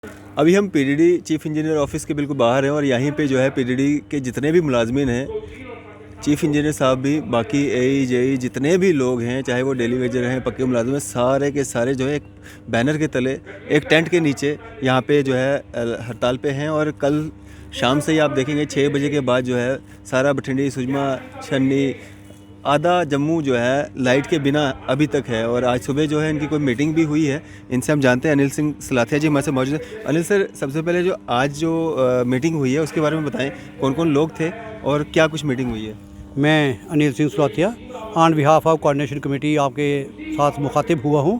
अभी हम PDD chief engineer office के बिल्कुल बाहर हैं और यहीं पे जो है पीडीडी के जितने भी मुलाजमीन हैं, चीफ इंजीनियर साहब भी, बाकी एई जेई जितने भी लोग हैं, चाहे वो डेली वेजर हैं, पक्के मुलाजिम हैं, सारे के सारे जो है एक बैनर के तले, एक टेंट के नीचे यहाँ पे जो है हड़ताल पे हैं। और कल शाम से ही आप देखेंगे 6 बजे के बाद जो है सारा बठिंडी, सुजमा, छन्नी, आधा जम्मू जो है लाइट के बिना अभी तक है। और आज सुबह जो है इनकी कोई मीटिंग भी हुई है, इनसे हम जानते हैं। अनिल सिंह सलाथिया जी हमारे साथ मौजूद हैं। अनिल सर, सबसे पहले जो आज जो मीटिंग हुई है उसके बारे में बताएं, कौन कौन लोग थे और क्या कुछ मीटिंग हुई है। मैं Anil Singh Salathia on behalf of coordination committee आपके साथ मुखातिब हुआ हूँ।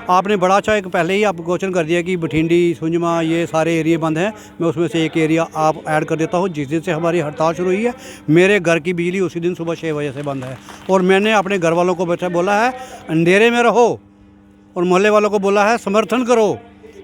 आपने बड़ा अच्छा एक पहले ही आप क्वेश्चन कर दिया कि बठिंडी, सुंजमा, ये सारे एरिया बंद हैं। मैं उसमें से एक एरिया आप ऐड कर देता हूँ। जिस दिन से हमारी हड़ताल शुरू हुई है, मेरे घर की बिजली उसी दिन सुबह 6 बजे से बंद है। और मैंने अपने घर वालों को बैठा बोला है अंधेरे में रहो, और मोहल्ले वालों को बोला है समर्थन करो।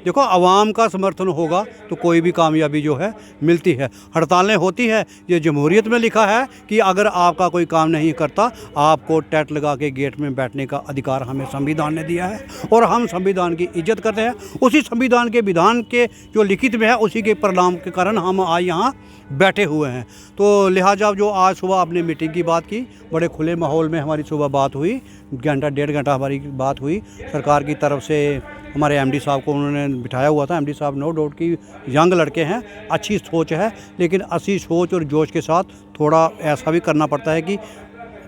देखो, आवाम का समर्थन होगा तो कोई भी कामयाबी जो है मिलती है। हड़तालें होती है, ये जमहूरियत में लिखा है कि अगर आपका कोई काम नहीं करता, आपको टैट लगा के गेट में बैठने का अधिकार हमें संविधान ने दिया है। और हम संविधान की इज्जत करते हैं। उसी संविधान के विधान के जो लिखित में है, उसी के परिणाम के कारण हम आज यहाँ बैठे हुए हैं। तो लिहाजा जो आज सुबह आपने मीटिंग की बात की, बड़े खुले माहौल में हमारी सुबह बात हुई, घंटा डेढ़ घंटा हमारी बात हुई। सरकार की तरफ से हमारे एमडी साहब को उन्होंने बिठाया हुआ था। एमडी साहब नो डाउट की यंग लड़के हैं, अच्छी सोच है, लेकिन अच्छी सोच और जोश के साथ थोड़ा ऐसा भी करना पड़ता है कि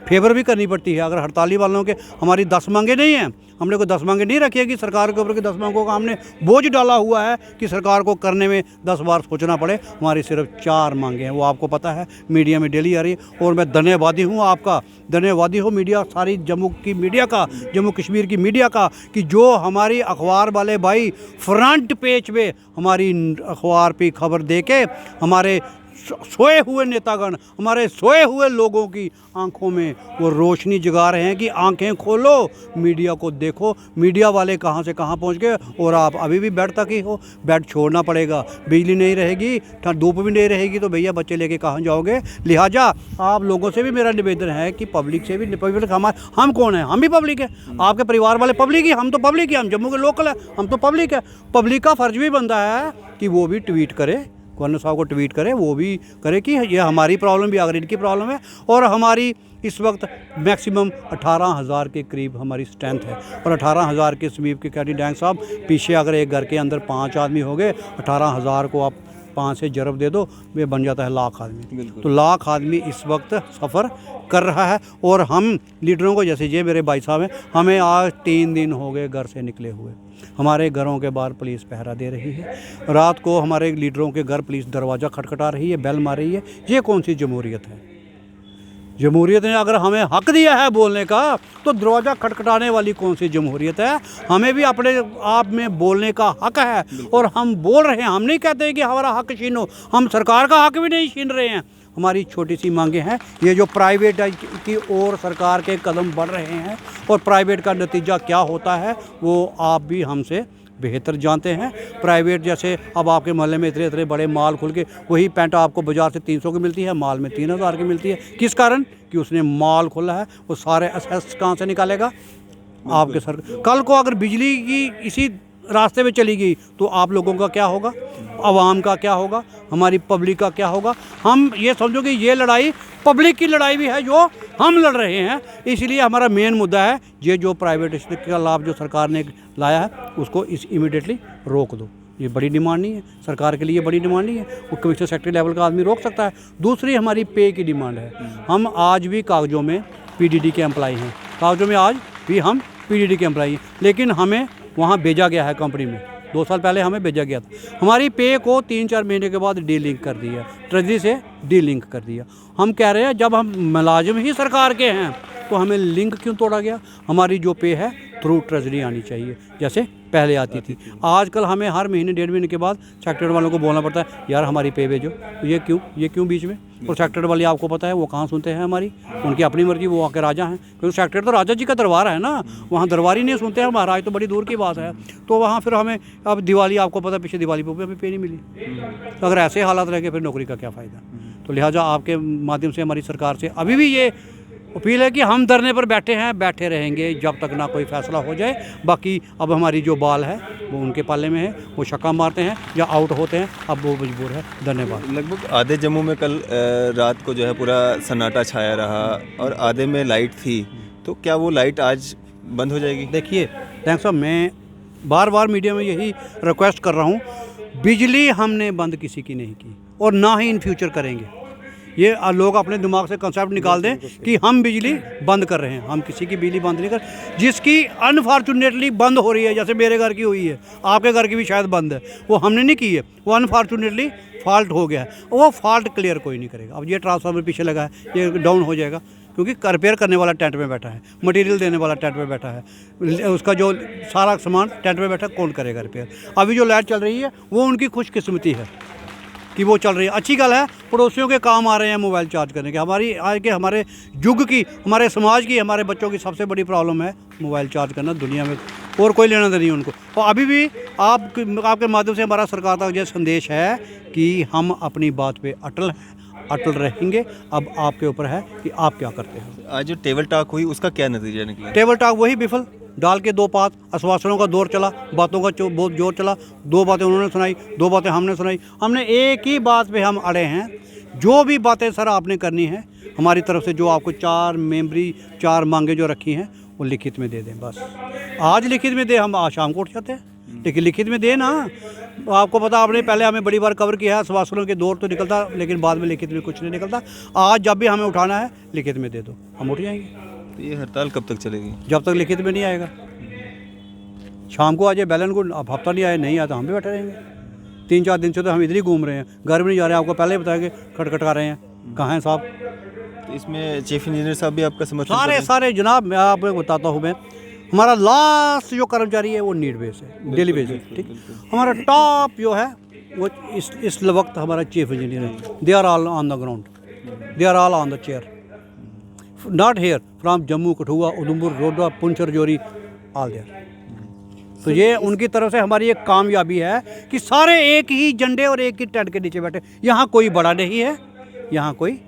फेवर भी करनी पड़ती है। अगर हड़ताली वालों के हमारी 10 मांगे नहीं हैं, हमने कोई 10 मांगे नहीं रखी है कि सरकार के ऊपर की 10 मांगों का हमने बोझ डाला हुआ है कि सरकार को करने में 10 बार सोचना पड़े। हमारी सिर्फ 4 मांगे हैं, वो आपको पता है, मीडिया में डेली आ रही है। और मैं धन्यवादी हूँ, आपका धन्यवादी हूँ मीडिया, सारी जम्मू की मीडिया का, जम्मू कश्मीर की मीडिया का, कि जो हमारी अखबार वाले भाई फ्रंट पेज पे हमारी अखबार पे खबर दे के हमारे सोए हुए नेतागण, हमारे सोए हुए लोगों की आंखों में वो रोशनी जगा रहे हैं कि आंखें खोलो, मीडिया को देखो। मीडिया वाले कहां से कहां पहुंच गए और आप अभी भी बेड तक ही हो। बेड छोड़ना पड़ेगा, बिजली नहीं रहेगी, धूप भी नहीं रहेगी तो भैया बच्चे लेके कहां जाओगे। लिहाजा आप लोगों से भी मेरा निवेदन है कि पब्लिक से भी, पब्लिक हम कौन है, हम भी पब्लिक है। आपके परिवार वाले पब्लिक ही, हम तो पब्लिक ही, हम जम्मू के लोकल है, हम तो पब्लिक है। पब्लिक का फ़र्ज भी बनता है कि वो भी ट्वीट करे, गवर्नर साहब को ट्वीट करे, वो भी करे कि ये हमारी प्रॉब्लम भी अगर इनकी प्रॉब्लम है। और हमारी इस वक्त मैक्सिमम 18,000 के करीब हमारी स्ट्रेंथ है। और 18,000 के समीप के कैडी डैंग साहब, पीछे अगर एक घर के अंदर 5 आदमी हो गए, 18,000 को आप 5 से जरब दे दो, वे बन जाता है लाख आदमी। तो लाख आदमी इस वक्त सफ़र कर रहा है। और हम लीडरों को, जैसे ये मेरे भाई साहब हैं, हमें आज 3 दिन हो गए घर से निकले हुए। हमारे घरों के बाहर पुलिस पहरा दे रही है। रात को हमारे लीडरों के घर पुलिस दरवाज़ा खटखटा रही है, बेल मार रही है। ये कौन सी जमहूरियत है? जमहूरियत ने अगर हमें हक दिया है बोलने का, तो दरवाज़ा खटखटाने वाली कौन सी जमहूरियत है? हमें भी अपने आप में बोलने का हक है और हम बोल रहे हैं। हम नहीं कहते कि हमारा हक छीनो, हम सरकार का हक भी नहीं छीन रहे हैं। हमारी छोटी सी मांगे हैं। ये जो प्राइवेट की ओर सरकार के कदम बढ़ रहे हैं और प्राइवेट का नतीजा क्या होता है वो आप भी हमसे बेहतर जानते हैं। प्राइवेट जैसे अब आपके मोहल्ले में इतने इतने बड़े माल खुल के, वही पैंट आपको बाज़ार से 300 की मिलती है, माल में 3,000 की मिलती है। किस कारण? कि उसने माल खोला है। वो सारे असेस कहाँ से निकालेगा? आपके सर। कल को अगर बिजली की इसी रास्ते में चली गई तो आप लोगों का क्या होगा? आवाम का क्या होगा? हमारी पब्लिक का क्या होगा? हम ये समझो कि ये लड़ाई पब्लिक की लड़ाई भी है जो हम लड़ रहे हैं। इसलिए हमारा मेन मुद्दा है, ये जो प्राइवेट का लाभ जो सरकार ने लाया है उसको इमीडिएटली रोक दो। ये बड़ी डिमांड नहीं है सरकार के लिए, बड़ी डिमांड नहीं है, वो कमिश्नर सेक्रेटरी लेवल का आदमी रोक सकता है। दूसरी हमारी पे की डिमांड है। हम आज भी कागजों में पीडीडी के एम्प्लॉई हैं, कागजों में आज भी हम पीडीडी के एम्प्लॉई हैं, लेकिन हमें वहाँ भेजा गया है कंपनी में। 2 साल पहले हमें भेजा गया था। हमारी पे को 3-4 महीने के बाद डी लिंक कर दिया, ट्रेजरी से डी लिंक कर दिया। हम कह रहे हैं जब हम मुलाजिम ही सरकार के हैं तो हमें लिंक क्यों तोड़ा गया? हमारी जो पे है थ्रू ट्रेजरी आनी चाहिए जैसे पहले आती थी। आजकल हमें हर महीने 1.5 महीने के बाद सेक्टर वालों को बोलना पड़ता है, यार हमारी पे भेजो। ये क्यों बीच में? और सेक्टर वाले आपको पता है वो कहाँ सुनते हैं हमारी, उनकी अपनी मर्जी, वो आके राजा हैं। क्योंकि सेक्टर तो राजा जी का दरबार है ना, वहाँ दरबारी नहीं सुनते हैं, महाराज तो बड़ी दूर की बात है। तो वहाँ फिर हमें अब दिवाली, आपको पता है पिछले दिवाली पर हमें पे नहीं मिली। तो अगर ऐसे हालात रह गए फिर नौकरी का क्या फ़ायदा? तो लिहाजा आपके माध्यम से हमारी सरकार से अभी भी ये अपील है कि हम धरने पर बैठे हैं, बैठे रहेंगे जब तक ना कोई फैसला हो जाए। बाकी अब हमारी जो बाल है वो उनके पाले में है, वो छक्का मारते हैं या आउट होते हैं, अब वो मजबूर है। धन्यवाद। लगभग आधे जम्मू में कल रात को जो है पूरा सन्नाटा छाया रहा और आधे में लाइट थी, तो क्या वो लाइट आज बंद हो जाएगी? देखिए थैंक्स साहब, मैं बार बार मीडिया में यही रिक्वेस्ट कर रहा हूँ, बिजली हमने बंद किसी की नहीं की और ना ही इन फ्यूचर करेंगे। ये लोग अपने दिमाग से कंसेप्ट निकाल दें कि हम बिजली बंद कर रहे हैं। हम किसी की बिजली बंद नहीं कर, जिसकी अनफॉर्चुनेटली बंद हो रही है, जैसे मेरे घर की हुई है, आपके घर की भी शायद बंद है, वो हमने नहीं की है, वो अनफॉर्चुनेटली फॉल्ट हो गया है। वो फॉल्ट क्लियर कोई नहीं करेगा। अब ये ट्रांसफार्मर पीछे लगा है, ये डाउन हो जाएगा क्योंकि रिपेयर करने वाला टेंट में बैठा है, मटेरियल देने वाला टेंट में बैठा है, उसका जो सारा सामान टेंट में बैठा कौन करेगा रिपेयर? अभी जो लाइट चल रही है वो उनकी खुशकिस्मती है कि वो चल रही है। अच्छी गल है, पड़ोसियों के काम आ रहे हैं मोबाइल चार्ज करने के। हमारी आज के हमारे युग की, हमारे समाज की, हमारे बच्चों की सबसे बड़ी प्रॉब्लम है मोबाइल चार्ज करना दुनिया में, और कोई लेना नहीं उनको। और अभी भी आपके माध्यम से हमारा सरकार तक यह संदेश है कि हम अपनी बात पे अटल हैं, अटल रहेंगे। अब आपके ऊपर है कि आप क्या करते हैं। आज जो टेबल टॉक हुई उसका क्या नतीजा निकला? टेबल टॉक वही बिफल डाल के 2 पात आश्वासनों का दौर चला, बातों का बहुत जोर चला। 2 बातें उन्होंने सुनाई, 2 बातें हमने सुनाई। हमने एक ही बात पे हम अड़े हैं, जो भी बातें सर आपने करनी है हमारी तरफ से, जो आपको 4 मांगे जो रखी हैं वो लिखित में दे दें। बस आज लिखित में दे, हम आज शाम को उठ जाते हैं, लेकिन लिखित में दे ना। आपको पता, आपने पहले हमें बड़ी बार कवर किया है, आश्वासनों के दौर तो निकलता, लेकिन बाद में लिखित में कुछ नहीं निकलता। आज जब भी हमें उठाना है लिखित में दे दो, हम उठ जाएंगे। तो ये हड़ताल कब तक चलेगी? जब तक लिखित में नहीं आएगा। शाम को आ जाए बैलन को, अब हफ्ता नहीं आए, नहीं आया तो हम भी बैठे रहेंगे। 3-4 दिन से तो हम इधर ही घूम रहे हैं, घर भी नहीं जा रहे हैं। आपको पहले ही बताया कि खटखटा रहे हैं, कहाँ हैं साहब? तो इसमें चीफ इंजीनियर साहब भी आपका समर्थन कर रहे हैं? सारे जनाब, मैं आपको बताता हूँ, मैं हमारा लास्ट जो कर्मचारी है वो नीड बेस है, डेली बेस है, ठीक। हमारा टॉप जो है वो इस वक्त हमारा चीफ इंजीनियर है। They are all on the ground, they are all on the chair, not here, from Jammu, Kathua, Udhampur, Doda, Poonch, Rajouri, all there. तो ये उनकी तरफ से हमारी एक कामयाबी है कि सारे एक ही झंडे और एक ही टेंट के नीचे बैठे। यहाँ कोई बड़ा नहीं है, यहाँ कोई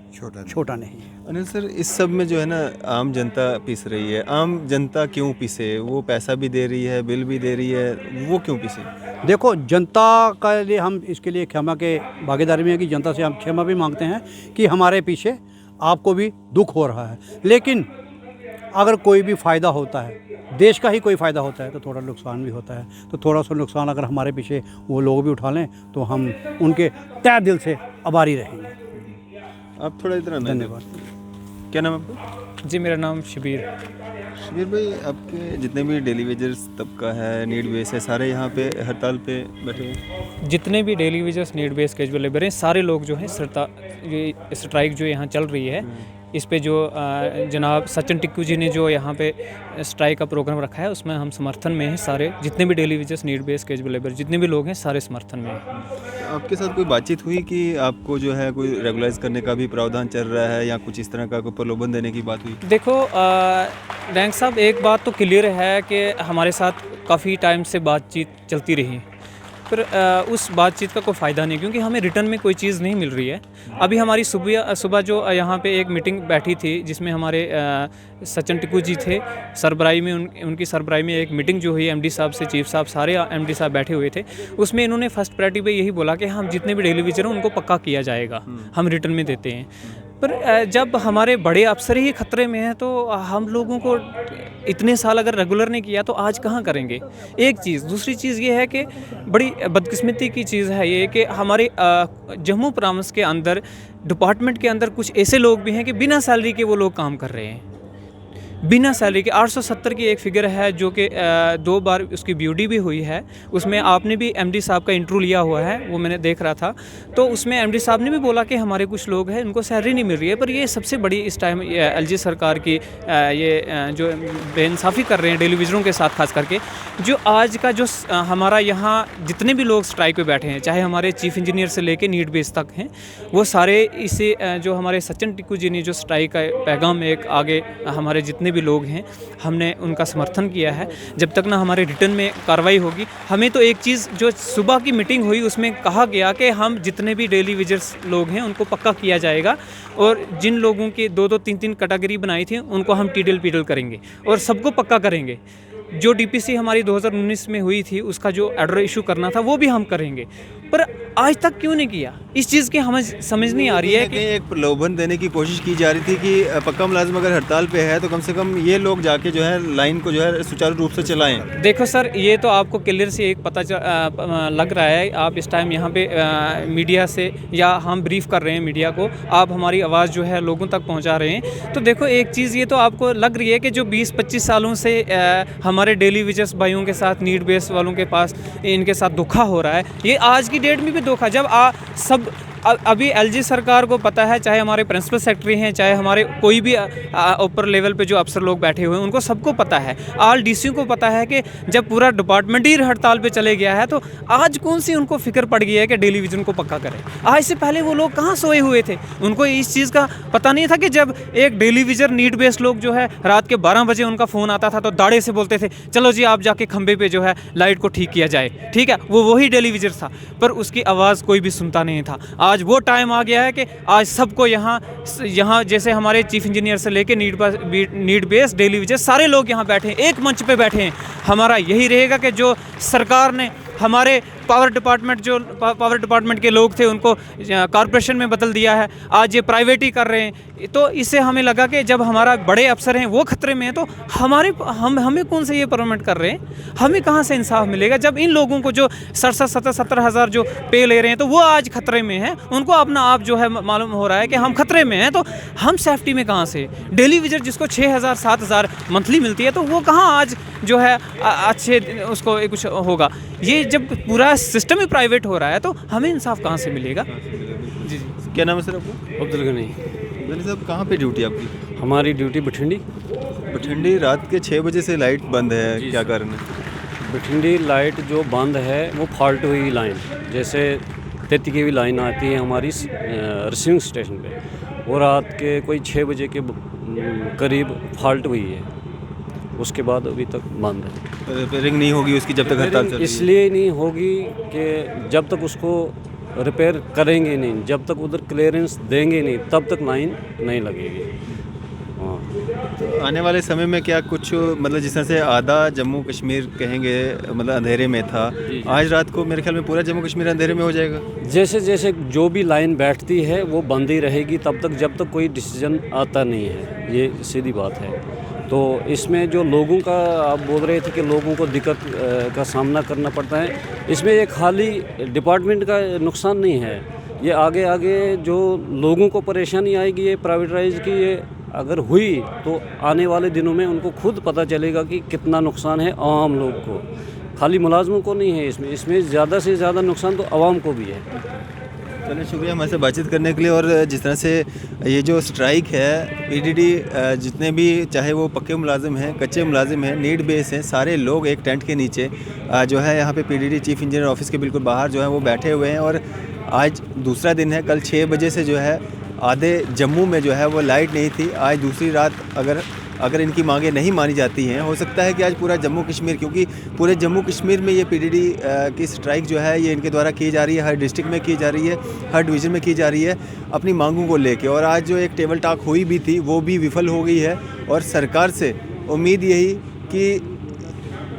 छोटा नहीं है। अनिल सर, इस सब में जो है ना आम जनता पीस रही है। आम जनता क्यों पीसे? वो पैसा भी दे रही है, बिल भी दे रही है, वो क्यों पीसे? देखो, जनता का लिए हम इसके लिए क्षमा के भागीदारी में है कि जनता से हम क्षमा भी मांगते हैं कि हमारे पीछे आपको भी दुख हो रहा है। लेकिन अगर कोई भी फ़ायदा होता है, देश का ही कोई फ़ायदा होता है, तो थोड़ा नुकसान भी होता है। तो थोड़ा सा नुकसान अगर हमारे पीछे वो लोग भी उठा लें तो हम उनके तहे दिल से आभारी रहेंगे। आप थोड़ा इधर आना। धन्यवाद। क्या नाम है आपका? जी, मेरा नाम शबीर। शबीर भाई, आपके जितने भी डेली वेजर्स तबका है, नीड बेस है, सारे यहाँ पे हड़ताल पे बैठे हैं? जितने भी daily wagers, need base, casual labour हैं, सारे लोग जो हैं ये स्ट्राइक जो यहाँ चल रही है, इस पे जो जनाब सचिन टिक्कू जी ने जो यहाँ पे स्ट्राइक का प्रोग्राम रखा है, उसमें हम समर्थन में हैं। सारे जितने भी daily wagers, need base, casual labour, जितने भी लोग हैं, सारे समर्थन में हैं। आपके साथ कोई बातचीत हुई कि आपको जो है कोई रेगुलाइज करने का भी प्रावधान चल रहा है या कुछ इस तरह का कोई प्रलोभन देने की बात हुई? देखो रैंक साहब, एक बात तो क्लियर है कि हमारे साथ काफ़ी टाइम से बातचीत चलती रही, पर उस बातचीत का कोई फ़ायदा नहीं, क्योंकि हमें रिटर्न में कोई चीज़ नहीं मिल रही है। अभी हमारी सुबह जो यहाँ पे एक मीटिंग बैठी थी, जिसमें हमारे सचिन टिक्कू जी थे, सरबराही में उनकी सरबराही में एक मीटिंग जो हुई, एमडी साहब से चीफ साहब, सारे एमडी साहब बैठे हुए थे। उसमें इन्होंने फर्स्ट प्रायोरिटी पे यही बोला कि हम जितने भी डेली वेजर हैं उनको पक्का किया जाएगा, हम रिटर्न में देते हैं। पर जब हमारे बड़े अफसर ही खतरे में हैं, तो हम लोगों को इतने साल अगर रेगुलर नहीं किया तो आज कहाँ करेंगे? एक चीज़। दूसरी चीज़ ये है कि बड़ी बदकिस्मती की चीज़ है ये कि हमारे जम्मू प्रांत के अंदर, डिपार्टमेंट के अंदर कुछ ऐसे लोग भी हैं कि बिना सैलरी के वो लोग काम कर रहे हैं, बिना सैलरी के। 870 की एक फ़िगर है जो कि 2 बार उसकी ब्यूटी भी हुई है। उसमें आपने भी एमडी साहब का इंटरव्यू लिया हुआ है, वो मैंने देख रहा था। तो उसमें एमडी साहब ने भी बोला कि हमारे कुछ लोग हैं उनको सैलरी नहीं मिल रही है। पर ये सबसे बड़ी इस टाइम एलजी सरकार की जो बेइंसाफ़ी कर रहे हैं डेली वेजरों के साथ, खास करके जो आज का जो हमारा यहाँ जितने भी लोग स्ट्राइक पे बैठे हैं, चाहे हमारे चीफ इंजीनियर से लेके नीड बेस तक हैं, वो सारे इसे जो हमारे सचिन टिक्कू जी ने जो स्ट्राइक का पैगाम एक आगे हमारे जितने भी लोग हैं हमने उनका समर्थन किया है। जब तक ना हमारे रिटर्न में कार्रवाई होगी, हमें तो एक चीज़ जो सुबह की मीटिंग हुई उसमें कहा गया कि हम जितने भी डेली वेजर्स लोग हैं उनको पक्का किया जाएगा, और जिन लोगों के 2-2 3-3 कैटेगरी बनाई थी उनको हम टीडल करेंगे और सबको पक्का करेंगे। जो डीपीसी हमारी 2019 में हुई थी उसका जो ऑर्डर इशू करना था वो भी हम करेंगे, पर आज तक क्यों नहीं किया? इस चीज़ की हमें समझ नहीं आ रही है कि एक प्रलोभन देने की कोशिश की जा रही थी कि पक्का मुलाजिम अगर हड़ताल पे है तो कम से कम ये लोग जाके जो है लाइन को जो है सुचारू रूप से चलाएं। देखो सर, ये तो आपको क्लियर से एक पता लग रहा है। आप इस टाइम यहाँ पे मीडिया से या हम ब्रीफ कर रहे हैं मीडिया को, आप हमारी आवाज़ जो है लोगों तक पहुँचा रहे हैं। तो देखो एक चीज़ ये तो आपको लग रही है कि जो 20-25 सालों से हमारे डेली वेजर्स भाइयों के साथ, नीड बेस वालों के पास इनके साथ धोखा हो रहा है, ये आज की डेट में भी धोखा। जब सब अभी एलजी सरकार को पता है, चाहे हमारे प्रिंसिपल सेक्रेटरी हैं, चाहे हमारे कोई भी ऊपर लेवल पे जो अफसर लोग बैठे हुए हैं, उनको सबको पता है, ऑल डीसी को पता है कि जब पूरा डिपार्टमेंट ही हड़ताल पे चले गया है तो आज कौन सी उनको फिक्र पड़ गई है कि डेली विजन को पक्का करें। आज से पहले वो लोग कहाँ सोए हुए थे? उनको इस चीज़ का पता नहीं था कि जब एक डेली विजर नीड बेस्ड लोग जो है रात के 12 बजे उनका फ़ोन आता था तो दाड़े से बोलते थे चलो जी आप जाके खंबे पे जो है लाइट को ठीक किया जाए, ठीक है, वो वही डेली विजर था, पर उसकी आवाज़ कोई भी सुनता नहीं था। आज वो टाइम आ गया है कि आज सबको यहाँ जैसे हमारे चीफ इंजीनियर से लेके नीड बेस डेली विजर सारे लोग यहाँ बैठे हैं, एक मंच पे बैठे हैं। हमारा यही रहेगा कि जो सरकार ने हमारे पावर डिपार्टमेंट के लोग थे उनको कॉरपोरेशन में बदल दिया है, आज ये प्राइवेट ही कर रहे हैं, तो इससे हमें लगा कि जब हमारा बड़े अफसर हैं वो खतरे में हैं तो हमें कौन से ये परमिट कर रहे हैं? हमें कहाँ से इंसाफ मिलेगा जब इन लोगों को जो 60-70 हज़ार जो पे ले रहे हैं तो वो आज खतरे में हैं, उनको अपना आप जो है मालूम हो रहा है कि हम खतरे में हैं, तो हम सेफ्टी में कहाँ से? डेली विजर जिसको 6,000-7,000 मंथली मिलती है तो वो कहाँ आज जो है अच्छे उसको कुछ होगा? ये जब पूरा सिस्टम ही प्राइवेट हो रहा है तो हमें इंसाफ कहाँ से मिलेगा? जी जी, क्या नाम है सर आपको? अब्दुल गनी। अब्दुल साहब, कहाँ पे ड्यूटी आपकी? हमारी ड्यूटी बठिंडी। बठिंडी रात के 6 बजे से लाइट बंद है, क्या कारण है? बठिंडी लाइट जो बंद है वो फॉल्ट हुई लाइन, जैसे 33 की भी लाइन आती है हमारी रिसीविंग स्टेशन पे, वो रात के कोई 6 बजे के करीब फॉल्ट हुई है, उसके बाद अभी तक बंद है। रिपेयरिंग नहीं होगी उसकी जब तक हड़ताल चल रही है? इसलिए नहीं होगी कि जब तक उसको रिपेयर करेंगे नहीं, जब तक उधर क्लियरेंस देंगे नहीं, तब तक लाइन नहीं लगेगी। हाँ, तो आने वाले समय में क्या कुछ मतलब जिस तरह से आधा जम्मू कश्मीर कहेंगे मतलब अंधेरे में था, आज रात को मेरे ख्याल में पूरा जम्मू कश्मीर अंधेरे में हो जाएगा? जैसे जैसे जो भी लाइन बैठती है वो बंद ही रहेगी तब तक जब तक कोई डिसीजन आता नहीं है, ये सीधी बात है। तो इसमें जो लोगों का आप बोल रहे थे कि लोगों को दिक्कत का सामना करना पड़ता है, इसमें ये खाली डिपार्टमेंट का नुकसान नहीं है, ये आगे आगे जो लोगों को परेशानी आएगी ये प्राइवेटाइज की ये अगर हुई तो आने वाले दिनों में उनको खुद पता चलेगा कि कितना नुकसान है आवाम लोग को, खाली मुलाजमों को नहीं है, इसमें ज़्यादा से ज़्यादा नुकसान तो आवाम को भी है। चलिए, शुक्रिया हमारे से बातचीत करने के लिए। और जिस तरह से ये जो स्ट्राइक है पीडीडी जितने भी चाहे वो पक्के मुलाजिम हैं, कच्चे मुलाजिम हैं, नीड बेस हैं, सारे लोग एक टेंट के नीचे जो है यहाँ पे पीडीडी चीफ इंजीनियर ऑफिस के बिल्कुल बाहर जो है वो बैठे हुए हैं। और आज दूसरा दिन है, कल 6 बजे से जो है आधे जम्मू में जो है वो लाइट नहीं थी। आज दूसरी रात अगर इनकी मांगें नहीं मानी जाती हैं, हो सकता है कि आज पूरा जम्मू कश्मीर, क्योंकि पूरे जम्मू कश्मीर में ये पीडीडी की स्ट्राइक जो है ये इनके द्वारा की जा रही है, हर डिस्ट्रिक्ट में की जा रही है, हर डिवीज़न में की जा रही है अपनी मांगों को लेके। और आज जो एक टेबल टॉक हुई भी थी वो भी विफल हो गई है। और सरकार से उम्मीद यही कि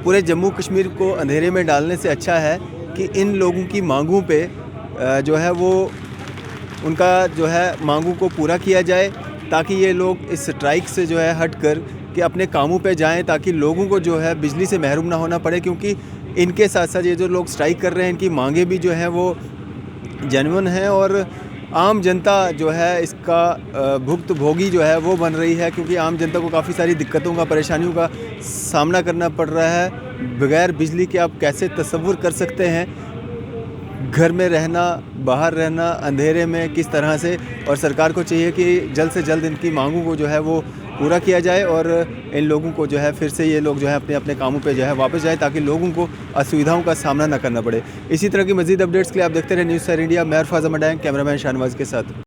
पूरे जम्मू कश्मीर को अंधेरे में डालने से अच्छा है कि इन लोगों की मांगों पर जो है वो उनका जो है मांगों को पूरा किया जाए, ताकि ये लोग इस स्ट्राइक से जो है हट कर के अपने कामों पे जाएं, ताकि लोगों को जो है बिजली से महरूम ना होना पड़े। क्योंकि इनके साथ साथ ये जो लोग स्ट्राइक कर रहे हैं इनकी मांगें भी जो हैं वो जेन्युइन हैं, और आम जनता जो है इसका भुक्तभोगी जो है वो बन रही है। क्योंकि आम जनता को काफ़ी सारी दिक्कतों का, परेशानियों का सामना करना पड़ रहा है। बगैर बिजली के आप कैसे तसव्वुर कर सकते हैं घर में रहना, बाहर रहना, अंधेरे में किस तरह से। और सरकार को चाहिए कि जल्द से जल्द इनकी मांगों को जो है वो पूरा किया जाए और इन लोगों को जो है फिर से ये लोग जो है अपने अपने कामों पे जो है वापस जाए, ताकि लोगों को असुविधाओं का सामना ना करना पड़े। इसी तरह की मज़ीद अपडेट्स के लिए आप देखते रहे न्यूज़ सर इंडिया। मैं अरफाज अहमद, कैमरामैन शाहनवाज के साथ।